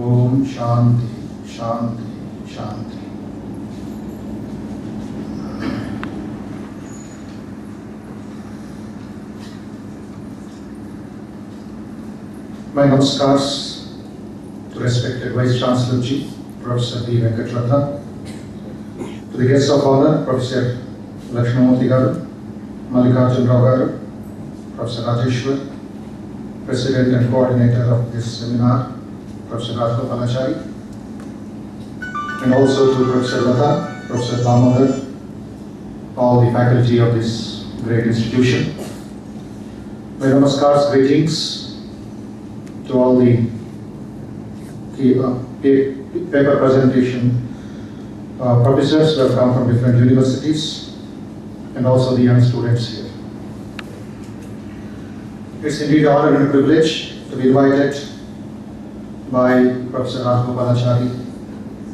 Om Shanti, Shanti, Shanti. My namaskars to respected Vice Chancellor Ji, Professor B. Venkatratna, to the guests of honor, Professor Lakshmamurthy Garu, Mallikarjun Rao Garu, Professor Rajeshwar, President and Coordinator of this seminar, Professor Rajgopalachari, and also to Professor Lata, Professor Damodar, all the faculty of this great institution. My namaskars, greetings to all the paper presentation professors who have come from different universities and also the young students here. It's indeed an honor and a privilege to be invited by Professor Rajgopalachari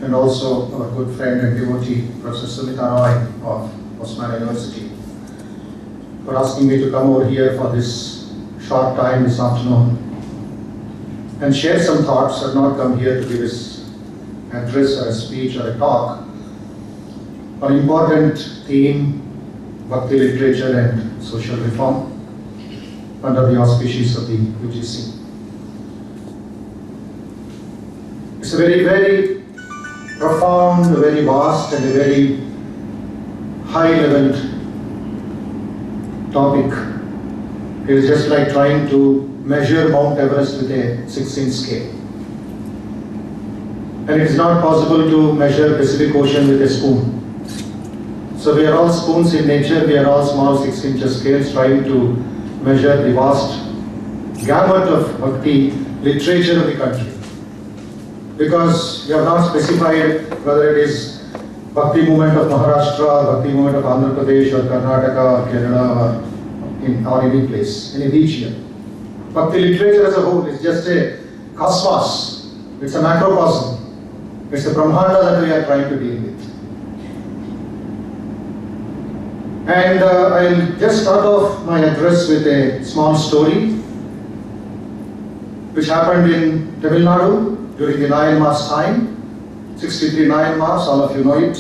and also our good friend and devotee, Professor Sumita Roy of Osmania University, for asking me to come over here for this short time this afternoon and share some thoughts. I've not come here to give an address or a speech or a talk on an important theme, Bhakti literature and social reform, under the auspices of the UGC. It's a very, very profound, very vast and a very high-level topic. It is just like trying to measure Mount Everest with a 16 scale. And it is not possible to measure Pacific Ocean with a spoon. So we are all spoons in nature, we are all small 6-inch scales trying to measure the vast gamut of Bhakti literature of the country. Because we have not specified whether it is Bhakti movement of Maharashtra, Bhakti movement of Andhra Pradesh or Karnataka or Kerala or any place, any region. Bhakti literature as a whole is just a cosmos, it's a macrocosm, it's a Brahmanda that we are trying to deal with. And I'll just start off my address with a small story which happened in Tamil Nadu during the Nayan Mass time, 63 Nayan Mass, all of you know it.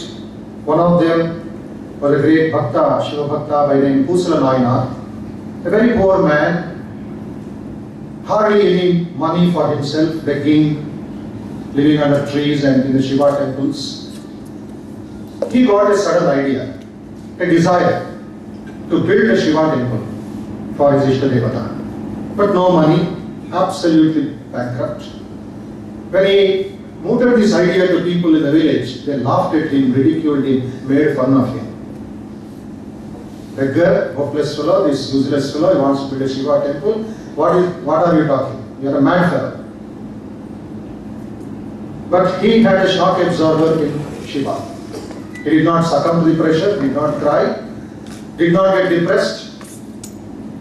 One of them was a great Bhakta, Shiva Bhakta by the name Pusala Nayanar, a very poor man, hardly any money for himself, begging, living under trees and in the Shiva temples. He got a sudden idea, a desire to build a Shiva temple for his Ishtadevata. But no money, absolutely bankrupt. When he mooted this idea to people in the village, they laughed at him, ridiculed him, made fun of him. Beggar, hopeless fellow, this useless fellow, he wants to build a Shiva temple. What are you talking? You are a mad fellow. But he had a shock absorber in Shiva. He did not succumb to the pressure, did not cry, did not get depressed.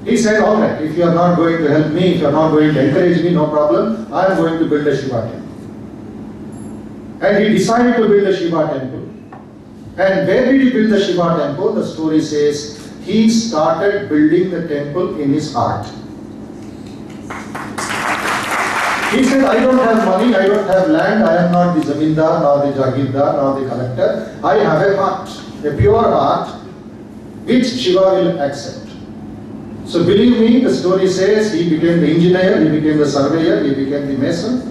He said, all right, if you are not going to help me, if you are not going to encourage me, no problem, I am going to build a Shiva temple. And he decided to build a Shiva temple. And where did he build the Shiva temple? The story says, he started building the temple in his heart. He said, I don't have money, I don't have land, I am not the zamindar, nor the jagirdar, nor the collector. I have a heart, a pure heart, which Shiva will accept. So believe me, the story says he became the engineer, he became the surveyor, he became the mason,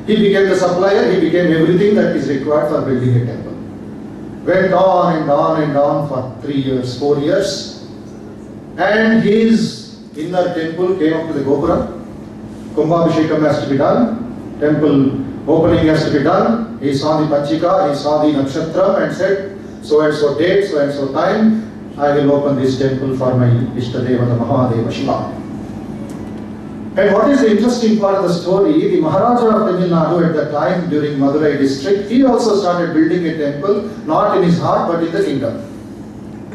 he became the supplier, he became everything that is required for building a temple. Went on and on and on for 3 years, 4 years, and his inner temple came up to the Gopura. Kumbhabhishekam has to be done, temple opening has to be done. He saw the Panchika, he saw the Nakshatra and said, so and so date, so and so time, I will open this temple for my Ishtadeva, the Mahadeva Shiva. And what is the interesting part of the story, the Maharaja of Tamil Nadu at that time during Madurai district, he also started building a temple, not in his heart but in the kingdom.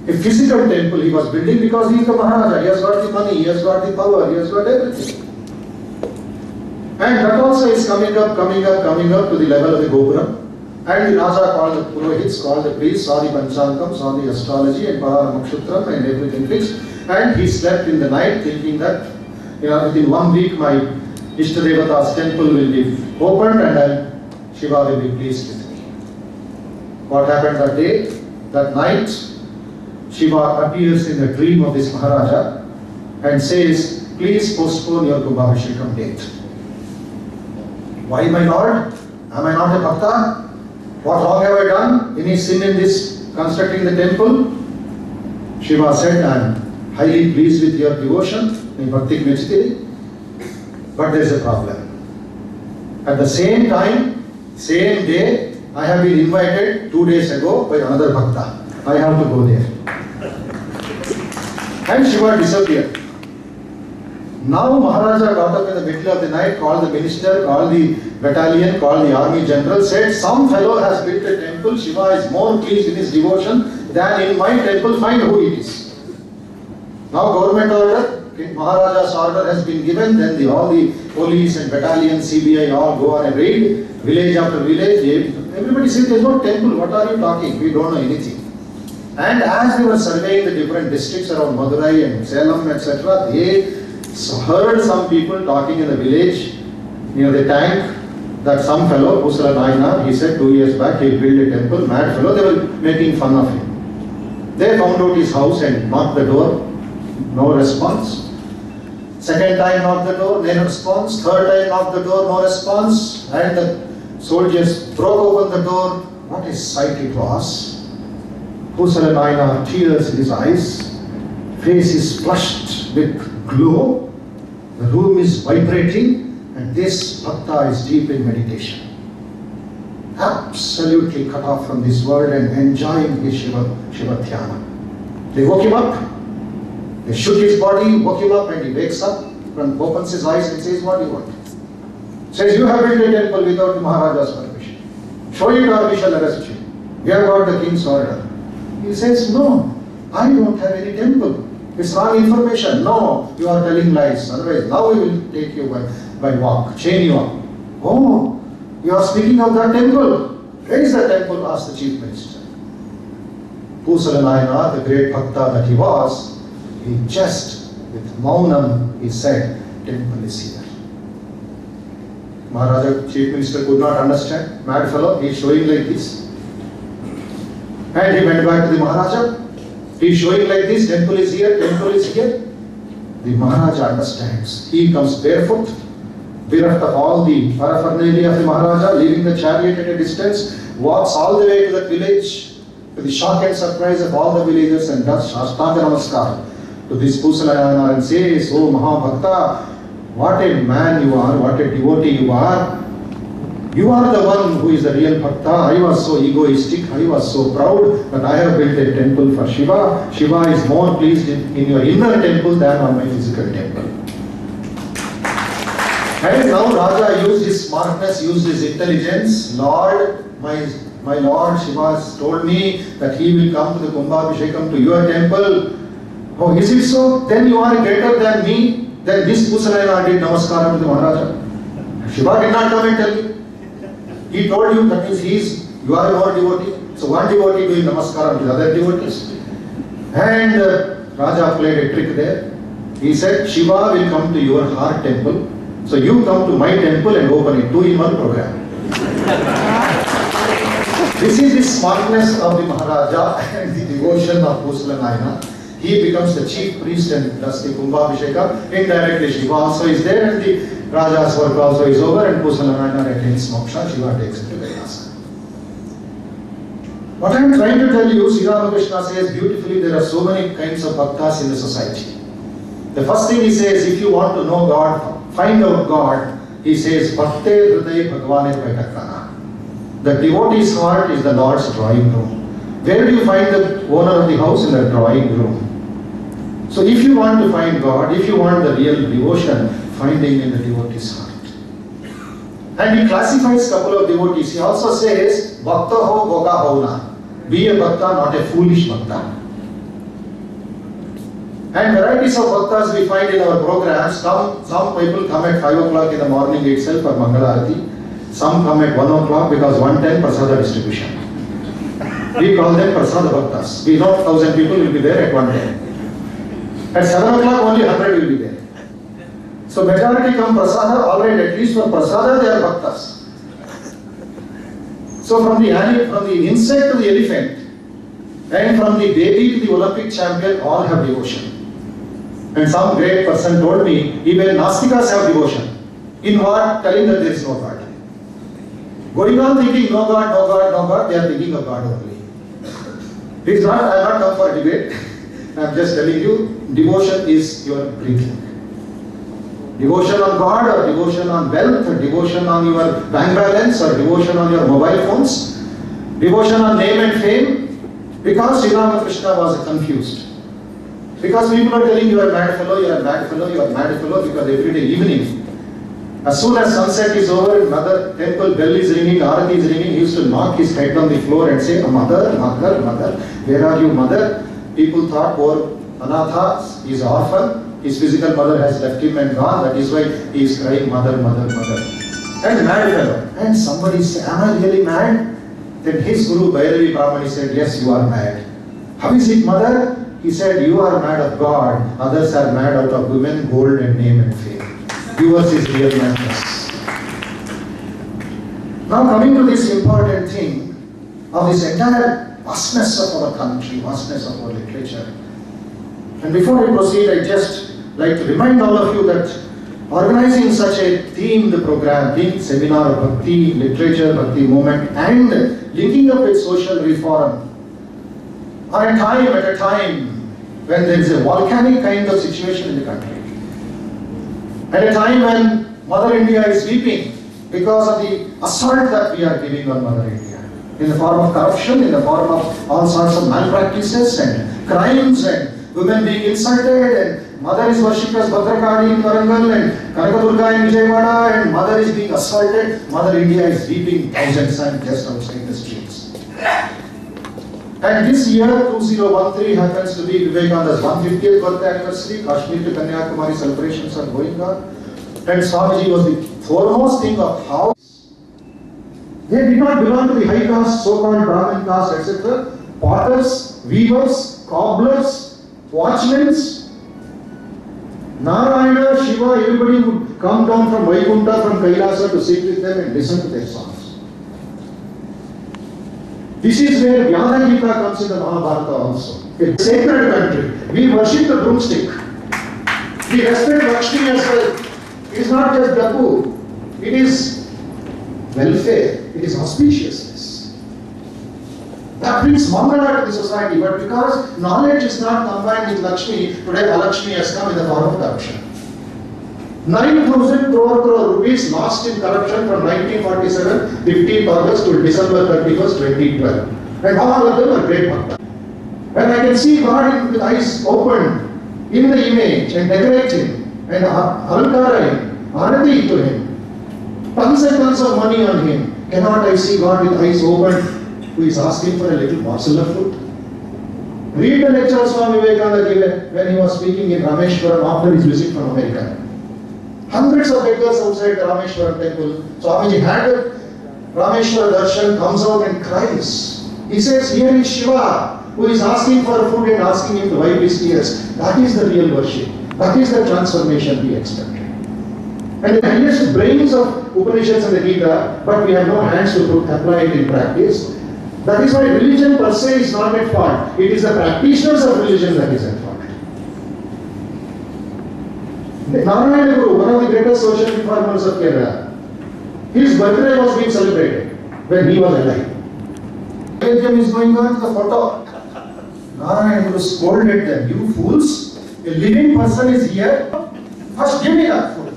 A physical temple he was building because he is the Maharaja, he has got the money, he has got the power, he has got everything. And that also is coming up to the level of the Gopura. And the Raja called the Purohits, called the priests, saw the Panchankam, saw the astrology and Parara Nakshatra and everything fixed. And he slept in the night thinking that, within 1 week my Ishtadevata's temple will be opened and I'll Shiva will be pleased with me. What happened that day? That night, Shiva appears in the dream of this Maharaja and says, please postpone your Kumbhabhishekam date. Why, my lord? Am I not a bhakta? What wrong have I done? Any sin in this constructing the temple? Shiva said, I am highly pleased with your devotion, but there is a problem. At the same time, same day, I have been invited 2 days ago by another bhakta. I have to go there. And Shiva disappeared. Now Maharaja got up in the middle of the night, called the minister, called the battalion, called the army general, said, some fellow has built a temple, Shiva is more pleased in his devotion than in my temple, find who it is. Now government order, Maharaja's order has been given, then all the police and battalion, CBI all go on a raid, village after village. Everybody said, there is no temple, what are you talking? We don't know anything. And as they were surveying the different districts around Madurai and Salem, etc., they heard some people talking in the village near the tank that some fellow, Pusala Naina, he said 2 years back he'll build a temple, mad fellow, they were making fun of him. They found out his house and knocked the door, no response. Second time knocked the door, no response. Third time knocked the door, no response. And the soldiers broke open the door. What a sight it was. Pusala Naina, tears in his eyes, face is flushed with glow. The room is vibrating and this bhakta is deep in meditation. Absolutely cut off from this world and enjoying his Shiva Dhyana. They woke him up, they shook his body, woke him up, and he wakes up and opens his eyes and says, what do you want? Says, you have built a temple without the Maharaja's permission. Show it or we shall arrest you. We have got the king's order. He says, no, I don't have any temple. It's wrong information. No, you are telling lies. Otherwise, now we will take you by walk, chain you up. Oh, you are speaking of that temple. Where is that temple? Asked the chief minister. Pusala Naina, the great bhakta that he was, he just with maunam, he said, temple is here. Maharaja, chief minister could not understand. Mad fellow, he is showing like this. And he went back to the Maharaja. He is showing like this, temple is here, temple is here. The Maharaja understands. He comes barefoot, bereft of all the paraphernalia of the Maharaja, leaving the chariot at a distance, walks all the way to that village, to the shock and surprise of all the villagers, and does Ashtanga Namaskar to this Pusala Naina and says, oh Mahabhakta, what a man you are, what a devotee you are. You are the one who is the real bhakta. I was so egoistic, I was so proud, but I have built a temple for Shiva. Shiva is more pleased in your inner temple than on my physical temple. And now Raja used his smartness, used his intelligence. Lord, my Lord Shiva has told me that he will come to the Kumbhabhishekam to your temple. Oh, is it so? Then you are greater than me. Then this Pusala Naina did namaskar to the Maharaja. Shiva did not come and tell me. He told you, that means you are more devotee. So one devotee doing namaskar to the other devotees. And Raja played a trick there. He said, Shiva will come to your heart temple. So you come to my temple and open a 2-in-1 program. This is the smartness of the Maharaja and the devotion of Pusala Naina. He becomes the chief priest and does the Kumbhabhisheka. Indirectly Shiva also is there and the Raja's work also is over and Pusala Naina attains moksha. Shiva takes it to Kailasa. What I am trying to tell you, Sri Ramakrishna says beautifully, there are so many kinds of bhaktas in the society. The first thing he says, if you want to know God, find out God, he says, Bhakte Hriday Bhagavane Paitakana. The devotee's heart is the Lord's drawing room. Where do you find the owner of the house? In the drawing room. So if you want to find God, if you want the real devotion, find him in the devotee's heart. And he classifies a couple of devotees. He also says, Bhakta ho boga ho. Be a bhakta, not a foolish bhakta. And varieties of bhaktas we find in our programs. Some people come at 5 o'clock in the morning itself for Mangalarati. Some come at 1 o'clock because 1:10 prasada distribution. We call them prasada bhaktas. We know 1,000 people will be there at 1:10. At 7 o'clock only 100 will be there. So majority come prasada, alright, at least for prasada they are bhaktas. So from the insect to the elephant, and from the baby to the Olympic champion, all have devotion. And some great person told me, even Nastikas have devotion. In what? Telling that there is no God. Going on thinking no God, no God, no God, they are thinking of God only. It is not, I have not come for debate. I am just telling you, devotion is your breathing. Devotion on God, or devotion on wealth, or devotion on your bank balance, or devotion on your mobile phones, devotion on name and fame, because Sri Ramakrishna was confused. Because people are telling you are a mad fellow, you are a mad fellow, you are a mad fellow, because every day evening, as soon as sunset is over, mother temple bell is ringing, Arati is ringing, he used to knock his head on the floor and say, Mother, Mother, Mother, where are you, Mother? People thought, poor Anatha, he is orphan. His physical mother has left him and gone. That is why he is crying, Mother, Mother, Mother. And mad fellow. And somebody said, am I really mad? Then his guru, Bhairavi Brahmani, said, yes, you are mad. How is it, Mother? He said, you are mad of God. Others are mad out of women, gold and name and fame. Yours is real madness. Now coming to this important thing of this entire vastness of our country, vastness of our literature. And before I proceed, I just like to remind all of you that organizing such a themed program, themed seminar of Bhakti, literature, Bhakti movement, and linking up with social reform at a time when there is a volcanic kind of situation in the country. At a time when Mother India is weeping because of the assault that we are giving on Mother India, in the form of corruption, in the form of all sorts of malpractices and crimes and women being insulted, and Mother is worshipped as Bhadrakali in Warangal and Kanakadurga in Vijayawada, and Mother is being assaulted. Mother India is weeping thousands and just outside the streets. And this year, 2013, happens to be Vivekananda's 150th birthday anniversary. Kashmir to Kanyakumari celebrations are going on. And Swamiji was the foremost thing of how they did not belong to the high caste, so-called Brahmin caste, etc. Potters, weavers, cobblers, watchmen, Narayana, Shiva, everybody would come down from Vaikuntha, from Kailasa to sit with them and listen to their songs. This is where Vyada Gita comes in the Mahabharata also. A sacred country. We worship the broomstick. We respect Lakshmi as well. It is not just Dapu. It is welfare. It is auspiciousness. That brings Mangala to the society. But because knowledge is not combined with Lakshmi, today Alakshmi has come in the form of corruption. 9,000 crore rupees lost in corruption from 1947, 15th August to December 31st, 2012. And all of them are great bhakta. And I can see God with eyes opened in the image and decorate him and alankara him, arati to him. Tons and tons of money on him. Cannot I see God with eyes opened who is asking for a little morsel of food? Read the lecture Swami Vivekananda gave when he was speaking in Rameshwaram after his visit from America. Hundreds of beggars outside the Rameshwaram temple. Swamiji had a Rameshwara darshan, comes out and cries. He says, here is Shiva, who is asking for food and asking him to wipe his tears. That is the real worship. That is the transformation we expected. And the highest brains of Upanishads and the Gita, but we have no hands to apply it in practice. That is why religion per se is not at fault. It is the practitioners of religion that is at fault. Narayana Guru, one of the greatest social reformers of Kerala, his birthday was being celebrated when he was alive. Naivedyam is going on to the photo. Narayana Guru scolded them, you fools, a living person is here, first give me that food.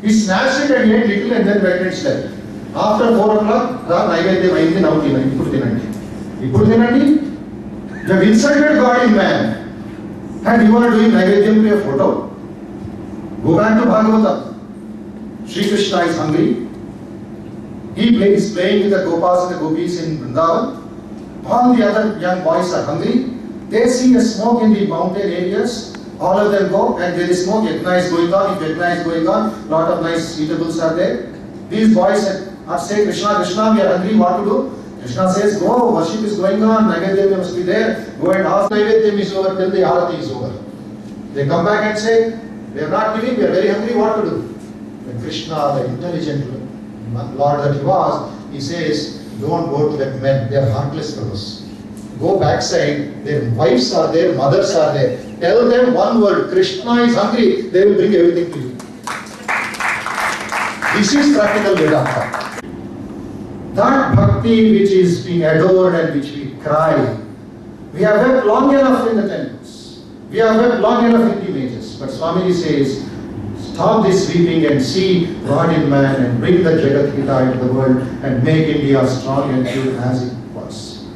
He snatched it and ate little and then went and slept. After 4 o'clock, Naivedyam ayindi, now Ippudu tinandi. You have insulted God in man and you are doing Naivedyam to a photo. Go back to Bhagavatam. Sri Krishna is hungry. He is playing with the Gopas and the Gopis in Vrindavan. All the other young boys are hungry. They see a smoke in the mountain areas. All of them go and there is smoke. Yajna is going on. If Yajna is going on, lot of nice eatables are there. These boys are saying, Krishna, Krishna, we are hungry, what to do? Krishna says, go, worship is going on, Naivedyam must be there. Go and ask Naivedyam is over till the Arati is over. They come back and say, we are not giving, we are very hungry, what to do? Then Krishna, the intelligent Lord that he was, he says, don't go to that men, they are heartless fellows. Go backside, their wives are there, mothers are there. Tell them one word, Krishna is hungry, they will bring everything to you. This is practical Vedanta. That bhakti which is being adored and which we cry, we have wept long enough in the temples. We have wept long enough in images. But Swamiji says, stop this weeping and see God in man and bring the Jagat Hita into the world and make India strong and pure as it was.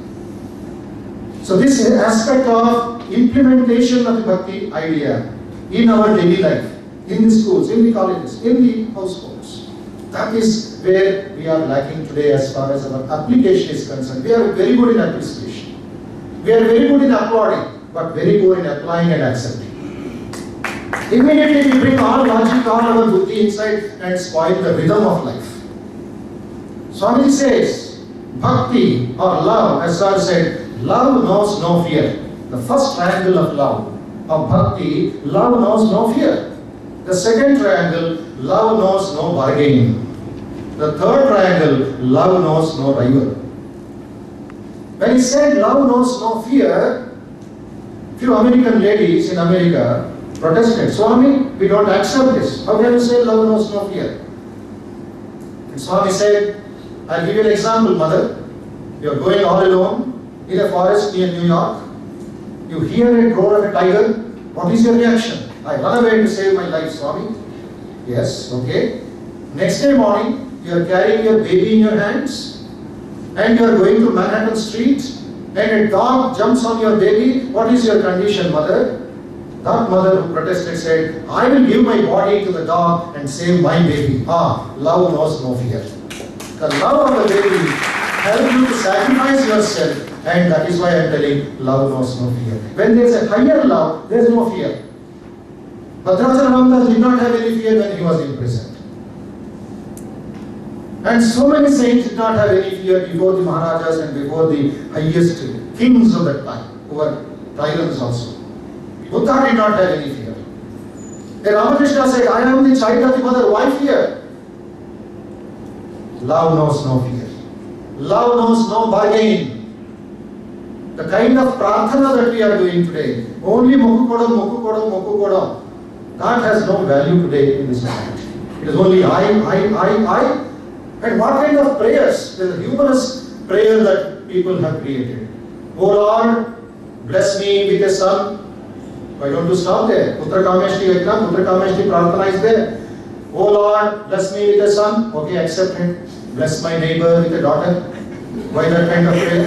So this aspect of implementation of the bhakti idea in our daily life, in the schools, in the colleges, in the households, that is where we are lacking today as far as our application is concerned. We are very good in appreciation. We are very good in applauding, but very poor in applying and accepting. Immediately we bring all logic, all our buddhi inside and spoil the rhythm of life. Swamiji says, bhakti or love, as Sir said, love knows no fear. The first triangle of love, of bhakti, love knows no fear. The second triangle, love knows no bargaining. The third triangle, love knows no rival. When he said love knows no fear, few American ladies in America protested, Swami, we don't accept this. How can you say love knows no fear? And Swami said, I'll give you an example, mother. You're going all alone in a forest near New York. You hear a roar of a tiger. What is your reaction? I run away to save my life, Swami. Yes, okay. Next day morning, you are carrying your baby in your hands and you are going to Manhattan Street and a dog jumps on your baby. What is your condition, mother? That mother who protested said, I will give my body to the dog and save my baby. Love knows no fear. The love of the baby helps you to sacrifice yourself, and that is why I am telling love knows no fear. When there is a higher love, there is no fear. Bhadrachala Ramdas did not have any fear when he was imprisoned. And so many saints did not have any fear before the Maharajas and before the highest kings of that time, who were tyrants also. Buddha did not have any fear. Then Ramakrishna said, I am the child of the mother, why fear? Love knows no fear. Love knows no bargain. The kind of prarthana that we are doing today, only Mokku Kodam, Mokku Kodam, Mokku Kodam, that has no value today in this society. It is only I. And what kind of prayers? There is a humorous prayer that people have created. Oh Lord, bless me with a son. Why don't you stop there? Putra Kameshti Ekna, Putra Kameshti Prarthana is there. Oh Lord, bless me with a son. Okay, accept it. Bless my neighbor with a daughter. Why that kind of prayer?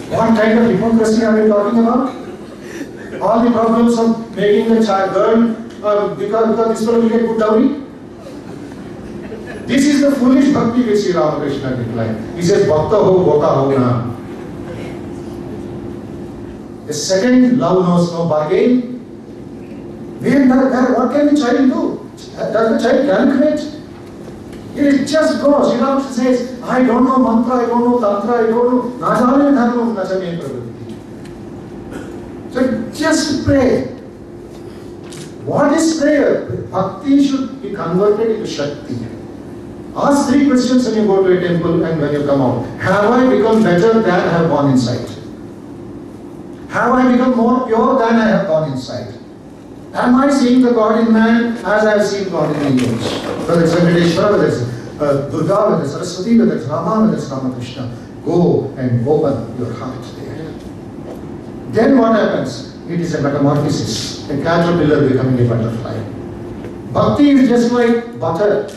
What kind of hypocrisy are we talking about? All the problems of making a child girl because this fellow will get good dowry. This is the foolish bhakti which Sri Ramakrishna declined. He says, Bhakta ho, bhoka ho na. The second, love knows no bargain. What can the child do? Does the child calculate? It just goes. Sri Ramakrishna says, I don't know mantra, I don't know tantra, I don't know. Najane dharma, najame pravritti. So just pray. What is prayer? Bhakti should be converted into Shakti. Ask 3 questions when you go to a temple and when you come out. Have I become better than I have gone inside? Have I become more pure than I have gone inside? Am I seeing the God in man as I have seen God in angels? Whether it's Venkateshwara, whether it's Durga, whether it's Saraswati, whether it's Rama, whether it's Ramakrishna, go and open your heart there. Then what happens? It is a metamorphosis, a caterpillar becoming a butterfly. Bhakti is just like butter.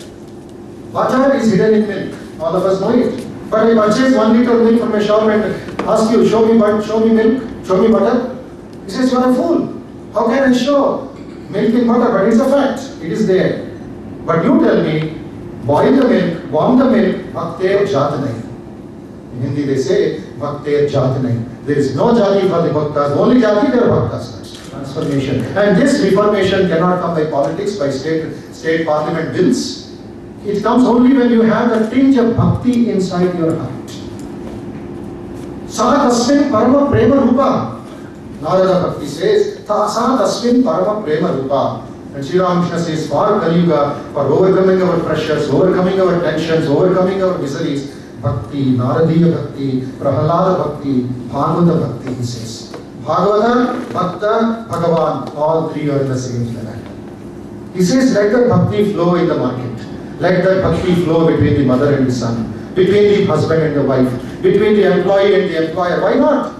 Butter is hidden in milk. All of us know it. But I purchase 1 liter of milk from a shop and ask you, show me milk, show me butter. He says, you are a fool. How can I show milk in butter? But it's a fact. It is there. But you tell me, boil the milk, warm the milk, bhakter jat nahi. In Hindi they say, bhakter jat nahi. There is no jati for the bhaktas. Only jati there are bhaktas. Transformation. And this reformation cannot come by politics, by state parliament bills. It comes only when you have the tinge of bhakti inside your heart. Sa tasmin parama prema rupa. Narada Bhakti says, Sa tasmin parama prema rupa. And Sri Ramakrishna says, for Kali Yuga, for overcoming our pressures, overcoming our tensions, overcoming our miseries, Bhakti, Naradiya Bhakti, Prahalada Bhakti, Bhagavata Bhakti, he says. Bhagavata, Bhakta, Bhagavan, all three are in the same level. He says, let the Bhakti flow in the market. Let the Bhakti flow between the mother and the son, between the husband and the wife, between the employee and the employer. Why not?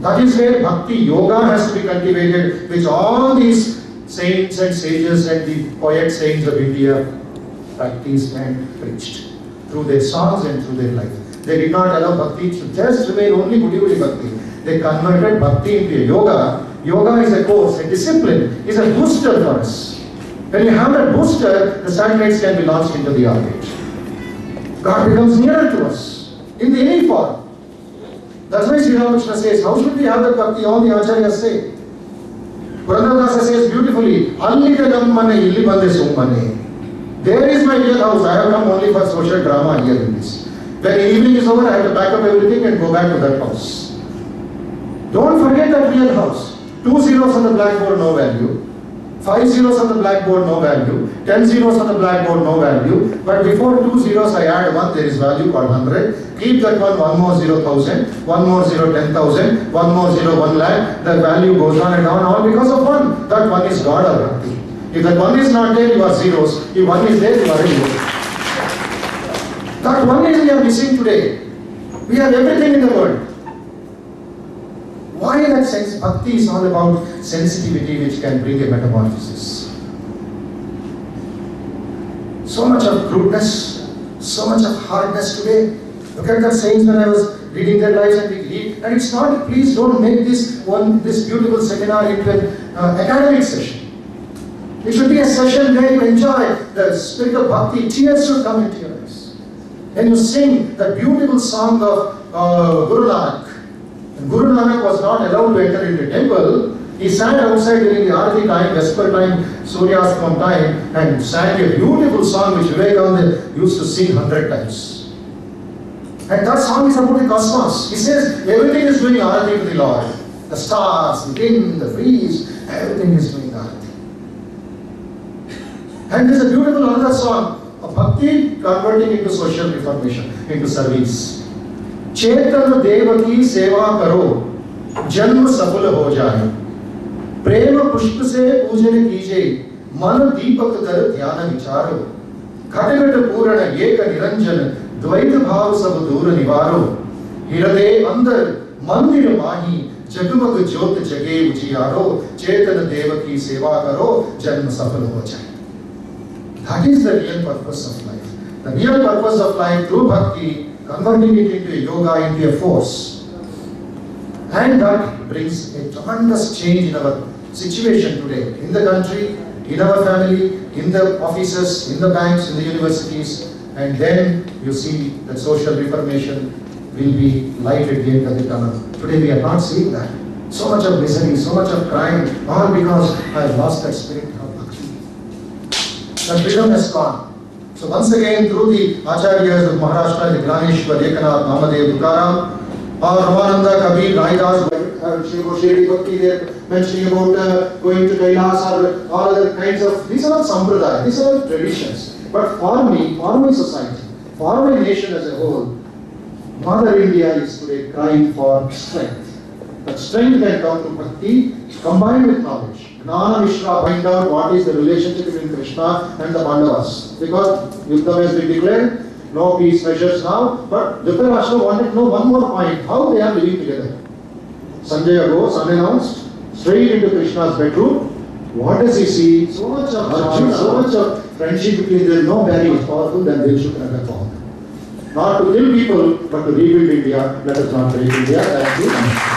That is where Bhakti Yoga has to be cultivated, which all these saints and sages and the poet saints of India practiced and preached through their songs and through their life. They did not allow Bhakti to just remain only Buddhi Bhakti. They converted Bhakti into a yoga. Yoga is a course, a discipline, is a booster for us. When you have that booster, the satellites can be launched into the orbit. God becomes nearer to us in the any form. That's why Sri Ramakrishna says, how should we have that Bhakti? All the Acharyas say. Purandaradasa says beautifully, there is my real house. I have come only for social drama here in this. When evening is over, I have to pack up everything and go back to that house. Don't forget that real house. 2 zeros on the blackboard, no value. 5 zeros on the blackboard, no value. 10 zeros on the blackboard, no value. But before 2 zeros, I add 1, there is value called 100. Keep that one more 0,000, 1 more 0, 10,000, 1 more 0, 1 lakh. The value goes on and on, all because of 1. That 1 is God or Bhakti. If that 1 is not there, you are zeros. If 1 is there, you are zero. That 1 is we are missing today. We have everything in the world. Why that sense? Bhakti is all about sensitivity which can bring a metamorphosis. So much of crudeness, so much of hardness today. Look at the saints when I was reading their lives and it's not, please don't make this beautiful seminar into an academic session. It should be a session where you enjoy the spirit of Bhakti. Tears should come into your eyes. When you sing the beautiful song of Guru Nanak. And Guru Nanak was not allowed to enter into the temple. He sat outside during the Arati time, Vesper time, Suryastamam time, and sang a beautiful song which Vivekananda used to sing 100 times. And that song is about the cosmos. He says everything is doing Arati to the Lord. The stars, the wind, the breeze, everything is doing Arati. And there is a beautiful another song of Bhakti converting into social reformation, into service. चेतन देव की सेवा करो, जन्म सफल हो जाए. प्रेम पुष्प से पूजन कीजिए, मन दीपक दर ध्यान विचारो. घटघट पूर्ण एक निरंजन, द्वैत भाव सब दूर निवारो. हृदय अंदर मंदिर माही, जगमग ज्योत जगे उजियारो. चेतन देव की सेवा करो, जन्म सफल हो जाए. That is the real purpose of life. The real purpose of life through bhakti, converting it into a yoga, into a force. And that brings a tremendous change in our situation today, in the country, in our family, in the offices, in the banks, in the universities. And then you see that social reformation will be light at the end of the tunnel. Today we are not seeing that. So much of misery, so much of crime, all because I have lost that spirit of bhakti. That freedom has gone. So once again, through the Acharyas of Maharashtra, the Gyaneshwar, Ekanath, Namadev, Tukaram, or Ramananda, Kabir, Raidas, Shri Bhakti, they are mentioning about going to Kailas or all other kinds of, these are not sampradaya, these are all traditions. But for me, for my society, for my nation as a whole, Mother India is today crying for strength. But strength can come to bhakti combined with knowledge. Gnana Mishra find out what is the relationship between Krishna and the Pandavas. Because Yuddham has been declared, no peace measures now, but Dhritarashtra wanted to know one more point, how they are living together. Sanjaya goes unannounced, straight into Krishna's bedroom. What does he see? So much of Arjuna, so much of friendship between them, no barrier is powerful than Dilshukra Gathong. Not to kill people, but to rebuild India. Let us not break India. Thank you.